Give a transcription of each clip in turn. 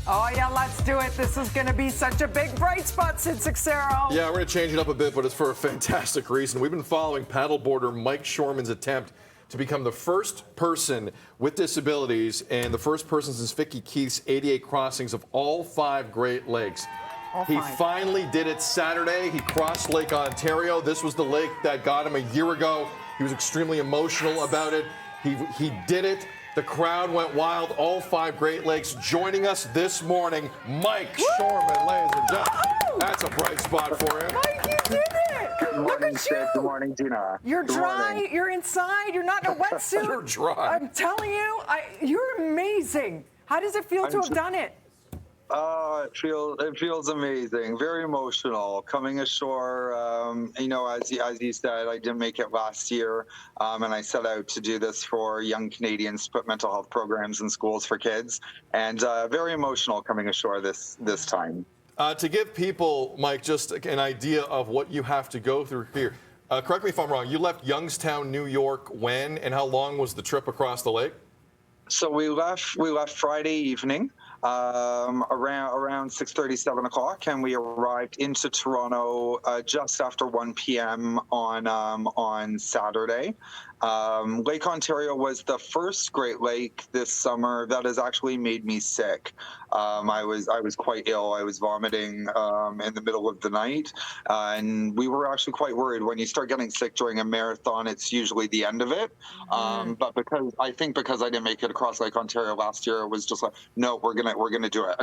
Oh, yeah, let's do it. This is going to be such a big bright spot, Sid Sixero. Yeah, we're going to change it up a bit, but it's for a fantastic reason. We've been following paddleboarder Mike Shoreman's attempt to become the first person with disabilities and the first person since Vicky Keith's 88 crossings of all 5 Great Lakes. He finally did it Saturday. He crossed Lake Ontario. This was the lake that got him a year ago. He was extremely emotional about it. He did it. The crowd went wild. All 5 Great Lakes joining us this morning. Mike Shoreman, ladies and gentlemen. That's a bright spot for him. Mike, you did it. Good morning, Look at Sid. you. Good morning, Dina. You're Good dry. morning. You're inside. You're not in a wetsuit. You're dry. I'm telling you, you're amazing. How does it feel to have done it? It feels amazing. Very emotional. Coming ashore, as you said, I didn't make it last year, and I set out to do this for young Canadians to put mental health programs in schools for kids, and very emotional coming ashore this time. To give people, Mike, just an idea of what you have to go through here. Correct me if I'm wrong. You left Youngstown, New York, when, and how long was the trip across the lake? So we left Friday evening. Around 6:30, 7 o'clock, and we arrived into Toronto just after 1 p.m. on Saturday. Lake Ontario was the first Great Lake this summer that has actually made me sick. I was quite ill. I was vomiting in the middle of the night, and we were actually quite worried. When you start getting sick during a marathon, it's usually the end of it. But because I didn't make it across Lake Ontario last year, it was just like, no, we're gonna do it.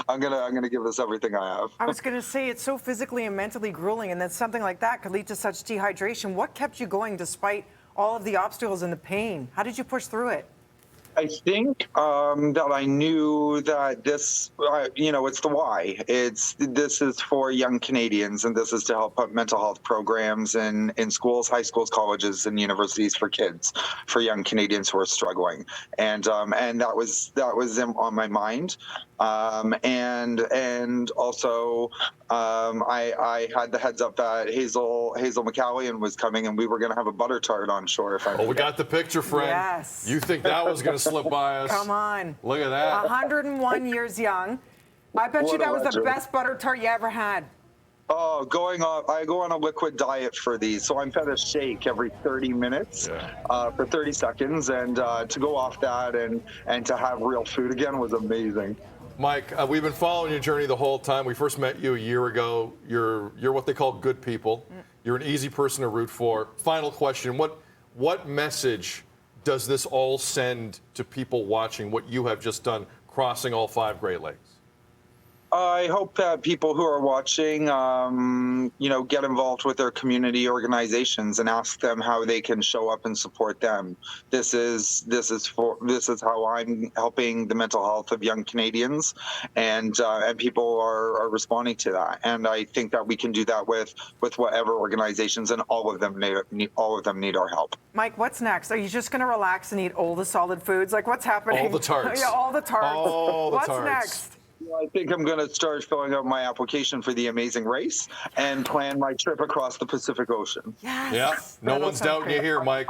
I'm gonna give this everything I have. I was going to say, it's so physically and mentally grueling, and that something like that could lead to such dehydration. What kept you going despite all of the obstacles and the pain? How did you push through it? I think that I knew that this, it's the why. This is for young Canadians, and this is to help put mental health programs in schools, high schools, colleges, and universities for kids, for young Canadians who are struggling. And that was on my mind. And also, I had the heads up that Hazel McCallion was coming, and we were going to have a butter tart on shore. We got the picture, friend. Yes. You think that was going to slip by us? Come on. Look at that. 101 years young. I bet you that was the best butter tart you ever had. Oh, I go on a liquid diet for these, so I'm fed a shake every 30 minutes for 30 seconds, and to go off that and to have real food again was amazing. Mike, we've been following your journey the whole time. We first met you a year ago. You're what they call good people. You're an easy person to root for. Final question: What message does this all send to people watching what you have just done, crossing all 5 Great Lakes? I hope that people who are watching, get involved with their community organizations and ask them how they can show up and support them. This is how I'm helping the mental health of young Canadians, and people are responding to that. And I think that we can do that with whatever organizations, and all of them need our help. Mike, what's next? Are you just going to relax and eat all the solid foods? Like, what's happening? All the tarts. Yeah, all the tarts. All the what's tarts. next? I think I'm going to start filling out my application for the amazing race and plan my trip across the Pacific Ocean. Yes. Yeah, no one's doubting you here, Mike.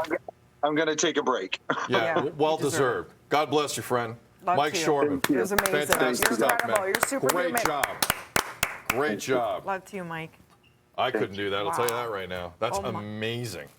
I'm going to take a break. Yeah, well deserved. God bless you, friend. Love Mike to you. Shoreman. It was amazing. Fantastic You're stuff, incredible. man. You're superhuman. Great job. Great job. Love to you, Mike. I couldn't do that. I'll tell you Wow. that right now. That's Oh my- amazing.